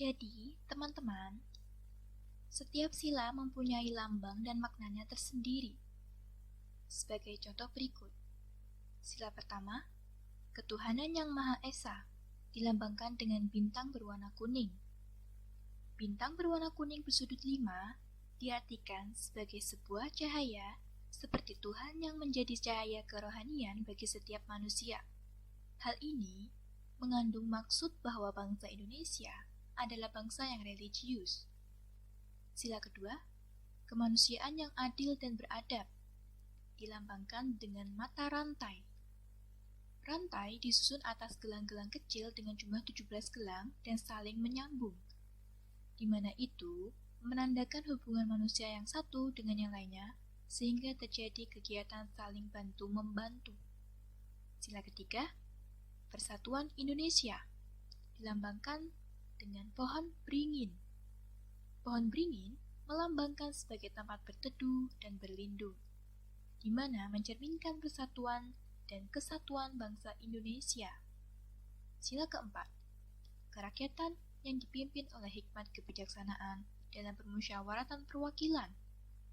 Jadi, teman-teman, setiap sila mempunyai lambang dan maknanya tersendiri. Sebagai contoh berikut, sila pertama, ketuhanan yang Maha Esa, dilambangkan dengan bintang berwarna kuning. Bintang berwarna kuning bersudut 5 diartikan sebagai sebuah cahaya, seperti Tuhan yang menjadi cahaya kerohanian bagi setiap manusia. Hal ini mengandung maksud bahwa bangsa Indonesia adalah bangsa yang religius. Sila kedua, kemanusiaan yang adil dan beradab, dilambangkan dengan mata rantai. Rantai disusun atas gelang-gelang kecil dengan jumlah 17 gelang dan saling menyambung, di mana itu menandakan hubungan manusia yang satu dengan yang lainnya, sehingga terjadi kegiatan saling bantu-membantu. Sila ketiga, Persatuan Indonesia, dilambangkan dengan pohon beringin. Pohon beringin melambangkan sebagai tempat berteduh dan berlindung, di mana mencerminkan persatuan dan kesatuan bangsa Indonesia. Sila keempat, kerakyatan yang dipimpin oleh hikmat kebijaksanaan dalam permusyawaratan perwakilan,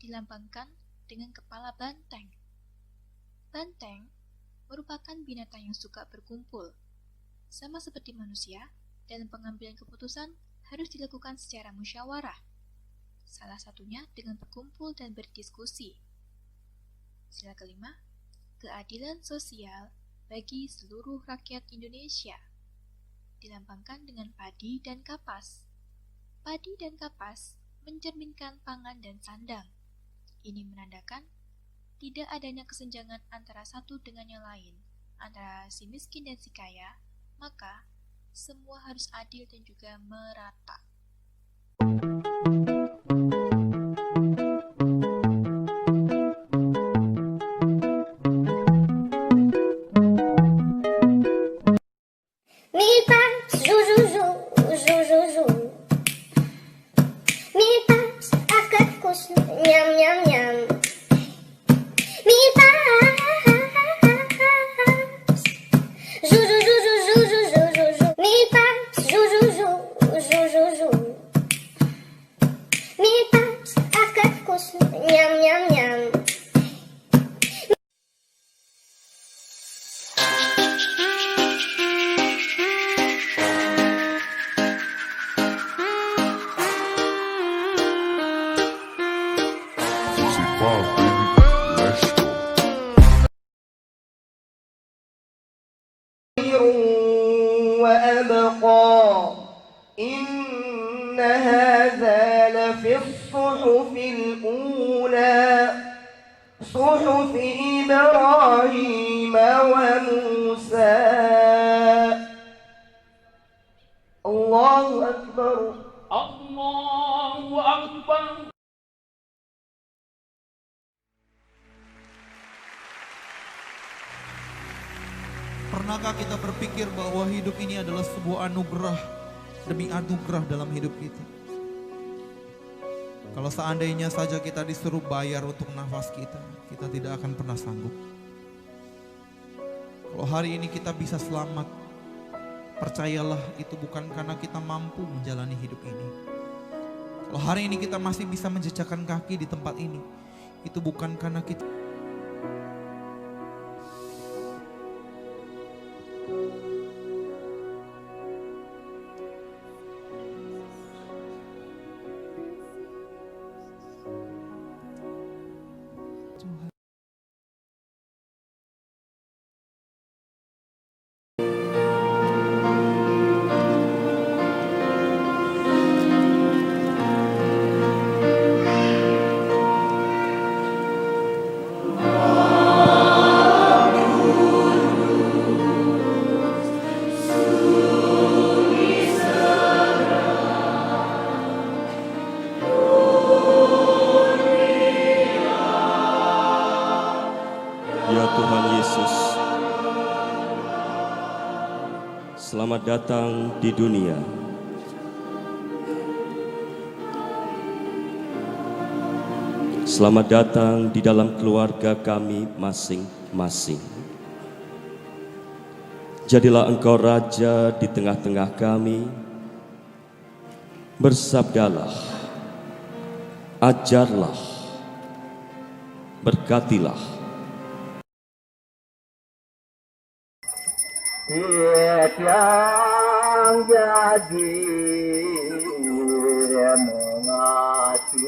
dilambangkan dengan kepala banteng. Banteng merupakan binatang yang suka berkumpul. Sama seperti manusia, dalam pengambilan keputusan harus dilakukan secara musyawarah. Salah satunya dengan berkumpul dan berdiskusi. Sila kelima, keadilan sosial bagi seluruh rakyat Indonesia, dilambangkan dengan padi dan kapas. Padi dan kapas mencerminkan pangan dan sandang. Ini menandakan tidak adanya kesenjangan antara satu dengan yang lain, antara si miskin dan si kaya, maka semua harus adil dan juga merata. Mille pattes, jou, jou, jou, jou, jou, jou. Mille pattes à quatre couches, miam, miam, miam. Mille pattes, jou, jou, jou, jou, jou, jou, jou, jou, jou. Mille pattes, jou, jou, jou, jou, jou, jou. Mille pattes à quatre couches, miam, miam, miam. وأبقى إن هذا لفي الصحف الأولى صحف إبراهيم وموسى الله أكبر الله أكبر. Pernahkah kita berpikir bahwa hidup ini adalah sebuah anugerah demi anugerah dalam hidup kita? Kalau seandainya saja kita disuruh bayar untuk nafas kita, kita tidak akan pernah sanggup. Kalau hari ini kita bisa selamat, percayalah itu bukan karena kita mampu menjalani hidup ini. Kalau hari ini kita masih bisa menjejakkan kaki di tempat ini, itu bukan karena kita Ya Tuhan Yesus, selamat datang di dunia. Selamat datang di dalam keluarga kami masing-masing. Jadilah Engkau Raja di tengah-tengah kami. Bersabdalah, ajarlah, berkatilah. Yang jadi mengaturan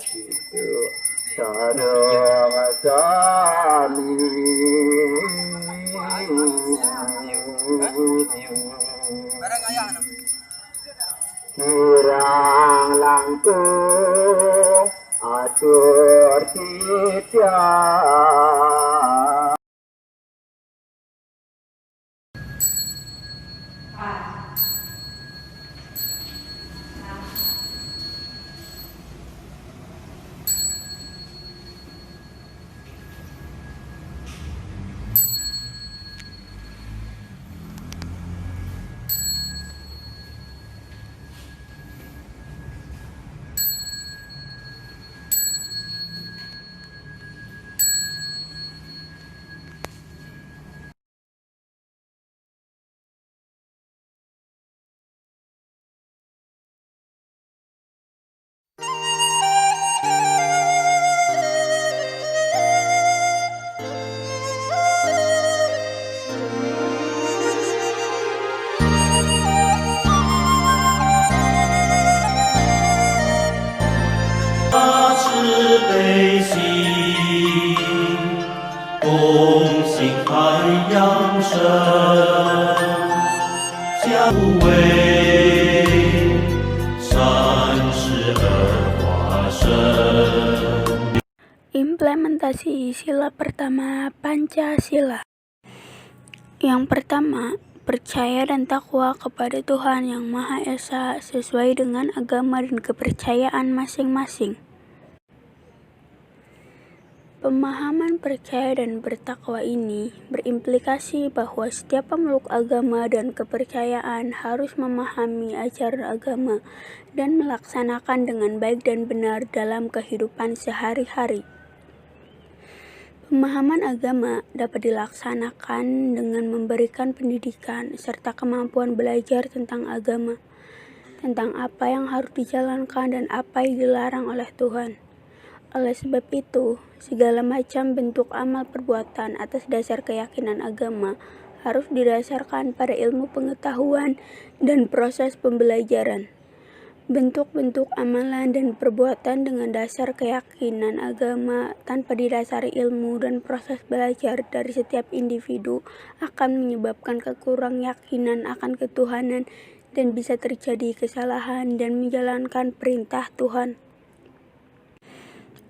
itu sarang sami kirang langkung atur titian. Implementasi sila pertama Pancasila. Yang pertama, percaya dan takwa kepada Tuhan Yang Maha Esa sesuai dengan agama dan kepercayaan masing-masing. Pemahaman percaya dan bertakwa ini berimplikasi bahwa setiap pemeluk agama dan kepercayaan harus memahami ajaran agama dan melaksanakan dengan baik dan benar dalam kehidupan sehari-hari. Pemahaman agama dapat dilaksanakan dengan memberikan pendidikan serta kemampuan belajar tentang agama, tentang apa yang harus dijalankan dan apa yang dilarang oleh Tuhan. Oleh sebab itu, segala macam bentuk amal perbuatan atas dasar keyakinan agama harus didasarkan pada ilmu pengetahuan dan proses pembelajaran. Bentuk-bentuk amalan dan perbuatan dengan dasar keyakinan agama tanpa didasari ilmu dan proses belajar dari setiap individu akan menyebabkan kekurang yakinan akan ketuhanan dan bisa terjadi kesalahan dan menjalankan perintah Tuhan.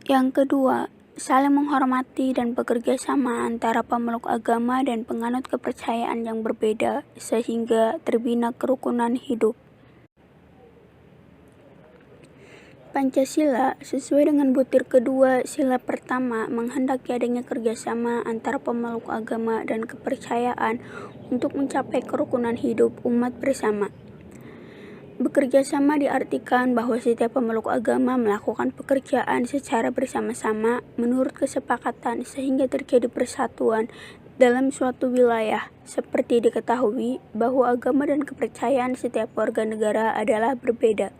Yang kedua, saling menghormati dan bekerja sama antara pemeluk agama dan penganut kepercayaan yang berbeda sehingga terbina kerukunan hidup. Pancasila sesuai dengan butir kedua sila pertama menghendaki adanya kerjasama antara pemeluk agama dan kepercayaan untuk mencapai kerukunan hidup umat bersama. Bekerja sama diartikan bahwa setiap pemeluk agama melakukan pekerjaan secara bersama-sama menurut kesepakatan sehingga terjadi persatuan dalam suatu wilayah. Seperti diketahui bahwa agama dan kepercayaan setiap warga negara adalah berbeda.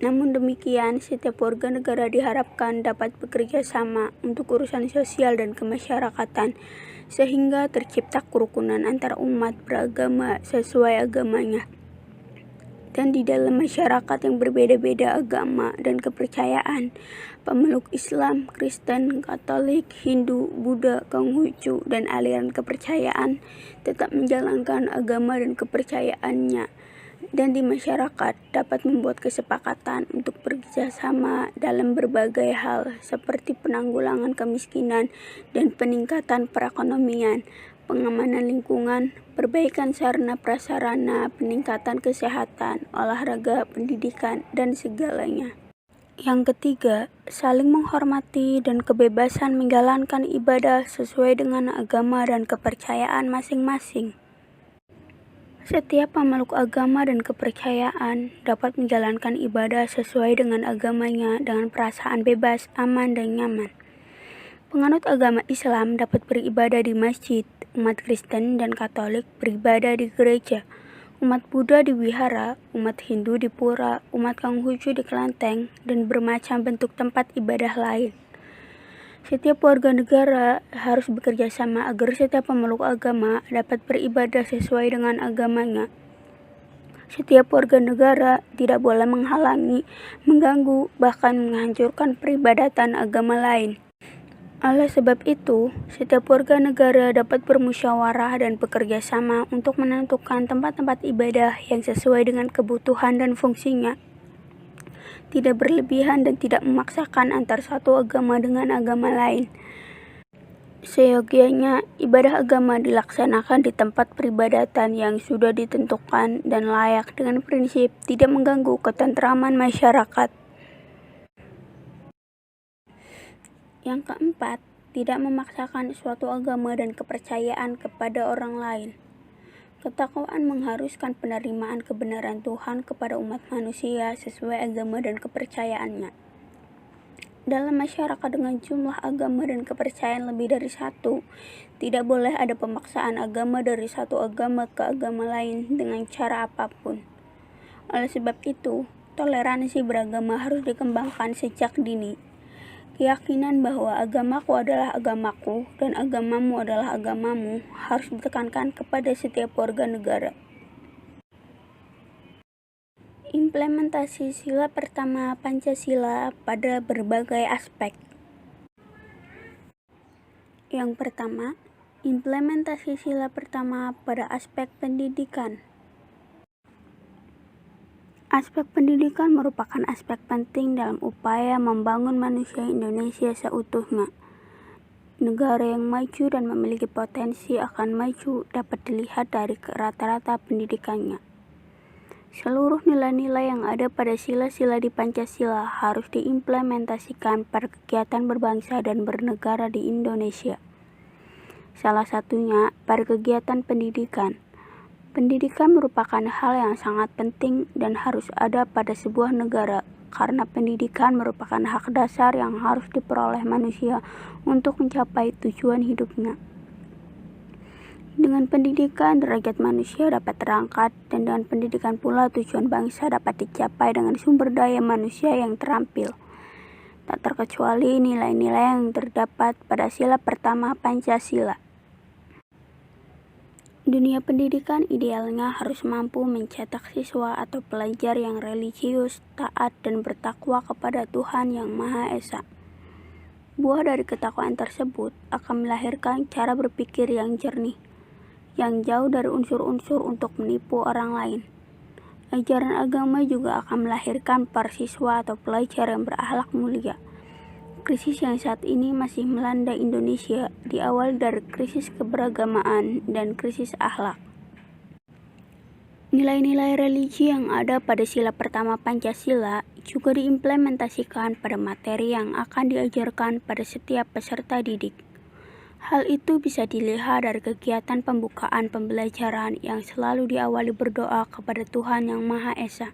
Namun demikian, setiap warga negara diharapkan dapat bekerja sama untuk urusan sosial dan kemasyarakatan sehingga tercipta kerukunan antara umat beragama sesuai agamanya. Dan di dalam masyarakat yang berbeda-beda agama dan kepercayaan, pemeluk Islam, Kristen, Katolik, Hindu, Buddha, Konghucu, dan aliran kepercayaan tetap menjalankan agama dan kepercayaannya, dan di masyarakat dapat membuat kesepakatan untuk bekerjasama dalam berbagai hal seperti penanggulangan kemiskinan dan peningkatan perekonomian, pengamanan lingkungan, perbaikan sarana prasarana, peningkatan kesehatan, olahraga, pendidikan, dan segalanya. Yang ketiga, saling menghormati dan kebebasan menjalankan ibadah sesuai dengan agama dan kepercayaan masing-masing. Setiap pemeluk agama dan kepercayaan dapat menjalankan ibadah sesuai dengan agamanya dengan perasaan bebas, aman, dan nyaman. Penganut agama Islam dapat beribadah di masjid, umat Kristen dan Katolik beribadah di gereja, umat Buddha di wihara, umat Hindu di pura, umat Konghucu di kelenteng, dan bermacam bentuk tempat ibadah lain. Setiap warga negara harus bekerja sama agar setiap pemeluk agama dapat beribadah sesuai dengan agamanya. Setiap warga negara tidak boleh menghalangi, mengganggu, bahkan menghancurkan peribadatan agama lain. Oleh sebab itu, setiap warga negara dapat bermusyawarah dan bekerja sama untuk menentukan tempat-tempat ibadah yang sesuai dengan kebutuhan dan fungsinya. Tidak berlebihan dan tidak memaksakan antar satu agama dengan agama lain. Seyogianya, ibadah agama dilaksanakan di tempat peribadatan yang sudah ditentukan dan layak dengan prinsip tidak mengganggu ketentraman masyarakat. Yang keempat, tidak memaksakan suatu agama dan kepercayaan kepada orang lain. Ketakwaan mengharuskan penerimaan kebenaran Tuhan kepada umat manusia sesuai agama dan kepercayaannya. Dalam masyarakat dengan jumlah agama dan kepercayaan lebih dari satu, tidak boleh ada pemaksaan agama dari satu agama ke agama lain dengan cara apapun. Oleh sebab itu, toleransi beragama harus dikembangkan sejak dini. Keyakinan bahwa agamaku adalah agamaku dan agamamu adalah agamamu harus ditekankan kepada setiap warga negara. Implementasi sila pertama Pancasila pada berbagai aspek. Yang pertama, implementasi sila pertama pada aspek pendidikan. Aspek pendidikan merupakan aspek penting dalam upaya membangun manusia Indonesia seutuhnya. Negara yang maju dan memiliki potensi akan maju dapat dilihat dari rata-rata pendidikannya. Seluruh nilai-nilai yang ada pada sila-sila di Pancasila harus diimplementasikan pada kegiatan berbangsa dan bernegara di Indonesia. Salah satunya pada kegiatan pendidikan. Pendidikan merupakan hal yang sangat penting dan harus ada pada sebuah negara karena pendidikan merupakan hak dasar yang harus diperoleh manusia untuk mencapai tujuan hidupnya. Dengan pendidikan, derajat manusia dapat terangkat dan dengan pendidikan pula tujuan bangsa dapat dicapai dengan sumber daya manusia yang terampil. Tak terkecuali nilai-nilai yang terdapat pada sila pertama Pancasila. Dunia pendidikan idealnya harus mampu mencetak siswa atau pelajar yang religius, taat, dan bertakwa kepada Tuhan Yang Maha Esa. Buah dari ketakwaan tersebut akan melahirkan cara berpikir yang jernih, yang jauh dari unsur-unsur untuk menipu orang lain. Ajaran agama juga akan melahirkan para siswa atau pelajar yang berakhlak mulia. Krisis yang saat ini masih melanda Indonesia diawali dari krisis keberagamaan dan krisis akhlak. Nilai-nilai religi yang ada pada sila pertama Pancasila juga diimplementasikan pada materi yang akan diajarkan pada setiap peserta didik. Hal itu bisa dilihat dari kegiatan pembukaan pembelajaran yang selalu diawali berdoa kepada Tuhan Yang Maha Esa.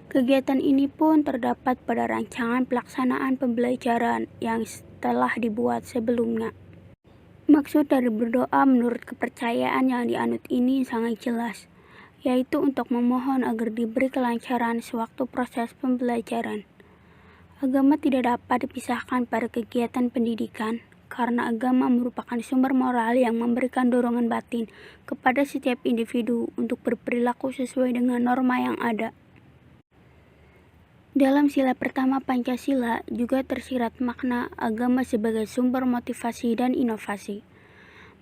Kegiatan ini pun terdapat pada rancangan pelaksanaan pembelajaran yang telah dibuat sebelumnya. Maksud dari berdoa menurut kepercayaan yang dianut ini sangat jelas, yaitu untuk memohon agar diberi kelancaran sewaktu proses pembelajaran. Agama tidak dapat dipisahkan pada kegiatan pendidikan, karena agama merupakan sumber moral yang memberikan dorongan batin kepada setiap individu untuk berperilaku sesuai dengan norma yang ada. Dalam sila pertama Pancasila juga tersirat makna agama sebagai sumber motivasi dan inovasi.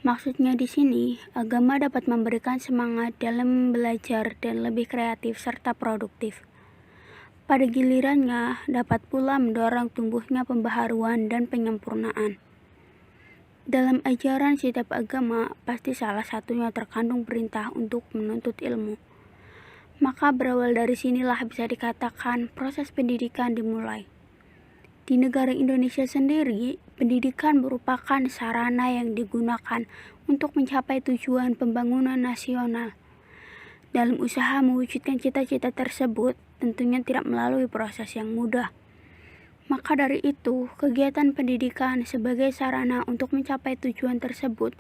Maksudnya di sini, agama dapat memberikan semangat dalam belajar dan lebih kreatif serta produktif. Pada gilirannya, dapat pula mendorong tumbuhnya pembaharuan dan penyempurnaan. Dalam ajaran setiap agama, pasti salah satunya terkandung perintah untuk menuntut ilmu. Maka berawal dari sinilah bisa dikatakan proses pendidikan dimulai. Di negara Indonesia sendiri, pendidikan merupakan sarana yang digunakan untuk mencapai tujuan pembangunan nasional. Dalam usaha mewujudkan cita-cita tersebut, tentunya tidak melalui proses yang mudah. Maka dari itu, kegiatan pendidikan sebagai sarana untuk mencapai tujuan tersebut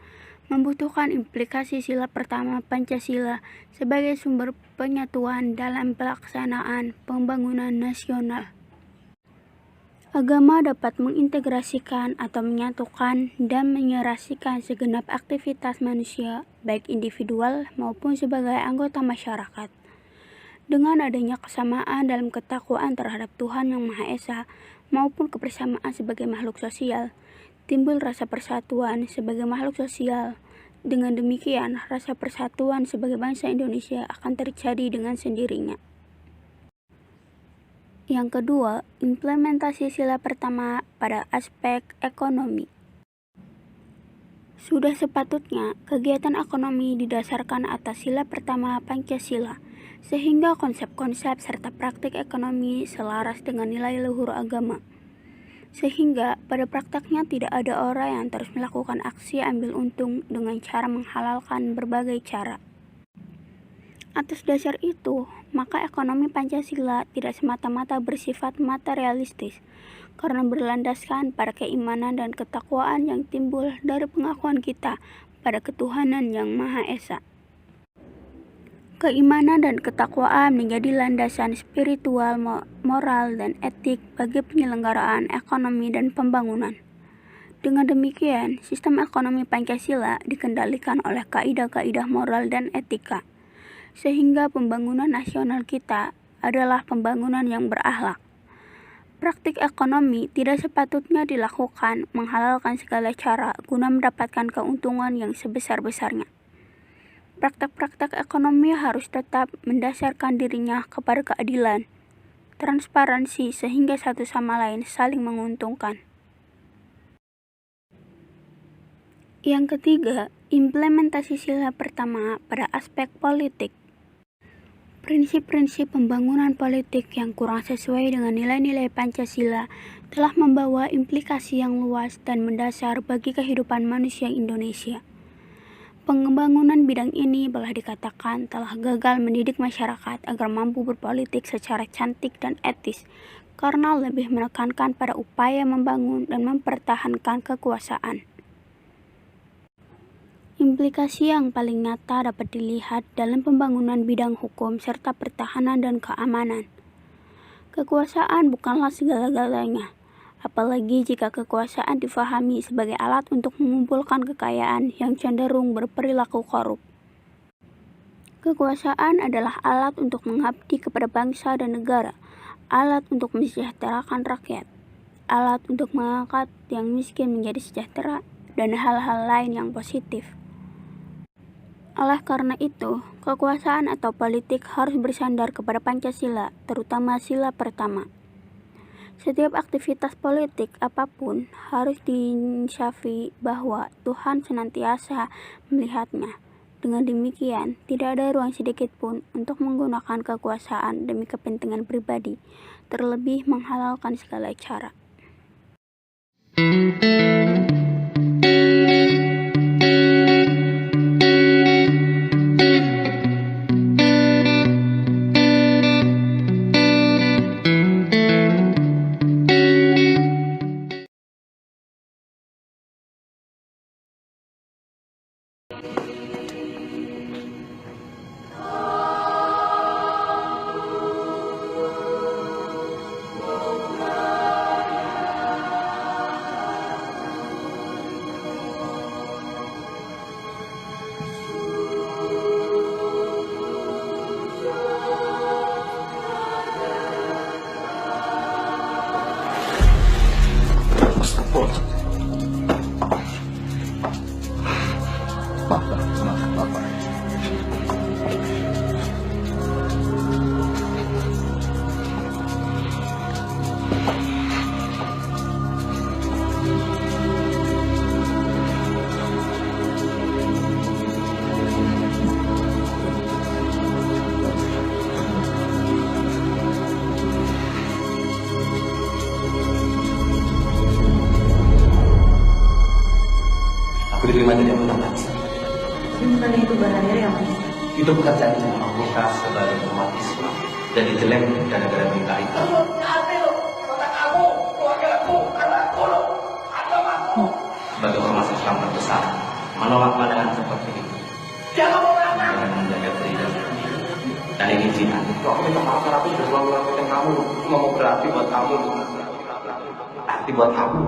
membutuhkan implikasi sila pertama Pancasila sebagai sumber penyatuan dalam pelaksanaan pembangunan nasional. Agama dapat mengintegrasikan atau menyatukan dan menyerasikan segenap aktivitas manusia, baik individual maupun sebagai anggota masyarakat. Dengan adanya kesamaan dalam ketakwaan terhadap Tuhan Yang Maha Esa maupun kebersamaan sebagai makhluk sosial, timbul rasa persatuan sebagai makhluk sosial. Dengan demikian, rasa persatuan sebagai bangsa Indonesia akan terjadi dengan sendirinya. Yang kedua, implementasi sila pertama pada aspek ekonomi. Sudah sepatutnya kegiatan ekonomi didasarkan atas sila pertama Pancasila, sehingga konsep-konsep serta praktik ekonomi selaras dengan nilai luhur agama. Sehingga pada prakteknya tidak ada orang yang terus melakukan aksi ambil untung dengan cara menghalalkan berbagai cara. Atas dasar itu, maka ekonomi Pancasila tidak semata-mata bersifat materialistis, karena berlandaskan pada keimanan dan ketakwaan yang timbul dari pengakuan kita pada ketuhanan Yang Maha Esa. Keimanan dan ketakwaan menjadi landasan spiritual, moral, dan etik bagi penyelenggaraan ekonomi dan pembangunan. Dengan demikian, sistem ekonomi Pancasila dikendalikan oleh kaidah-kaidah moral dan etika, sehingga pembangunan nasional kita adalah pembangunan yang berakhlak. Praktik ekonomi tidak sepatutnya dilakukan menghalalkan segala cara guna mendapatkan keuntungan yang sebesar-besarnya. Praktek-praktek ekonomi harus tetap mendasarkan dirinya kepada keadilan, transparansi sehingga satu sama lain saling menguntungkan. Yang ketiga, implementasi sila pertama pada aspek politik. Prinsip-prinsip pembangunan politik yang kurang sesuai dengan nilai-nilai Pancasila telah membawa implikasi yang luas dan mendasar bagi kehidupan manusia Indonesia. Pembangunan bidang ini boleh dikatakan telah gagal mendidik masyarakat agar mampu berpolitik secara cantik dan etis, karena lebih menekankan pada upaya membangun dan mempertahankan kekuasaan. Implikasi yang paling nyata dapat dilihat dalam pembangunan bidang hukum serta pertahanan dan keamanan. Kekuasaan bukanlah segala-galanya, apalagi jika kekuasaan difahami sebagai alat untuk mengumpulkan kekayaan yang cenderung berperilaku korup. Kekuasaan adalah alat untuk mengabdi kepada bangsa dan negara, alat untuk mensejahterakan rakyat, alat untuk mengangkat yang miskin menjadi sejahtera, dan hal-hal lain yang positif. Oleh karena itu, kekuasaan atau politik harus bersandar kepada Pancasila, terutama sila pertama. Setiap aktivitas politik apapun harus diinsyafi bahwa Tuhan senantiasa melihatnya. Dengan demikian, tidak ada ruang sedikit pun untuk menggunakan kekuasaan demi kepentingan pribadi, terlebih menghalalkan segala cara. Aku diterima jadi anggota bangsa. Bukan itu bahaya ya, Mas? Itu pekerjaan yang anggota sebagai umat Islam dan dijelek gara-gara berita itu. Apa lo? Kota kamu, sebagai ormas Islam terbesar menolak pandangan seperti itu. Jangan menjaga freedom. Dan ini jihad. Aku minta maaf karena aku sudah selalu ngelakuin kamu. Cuma mau berarti buat kamu. Arti buat kamu.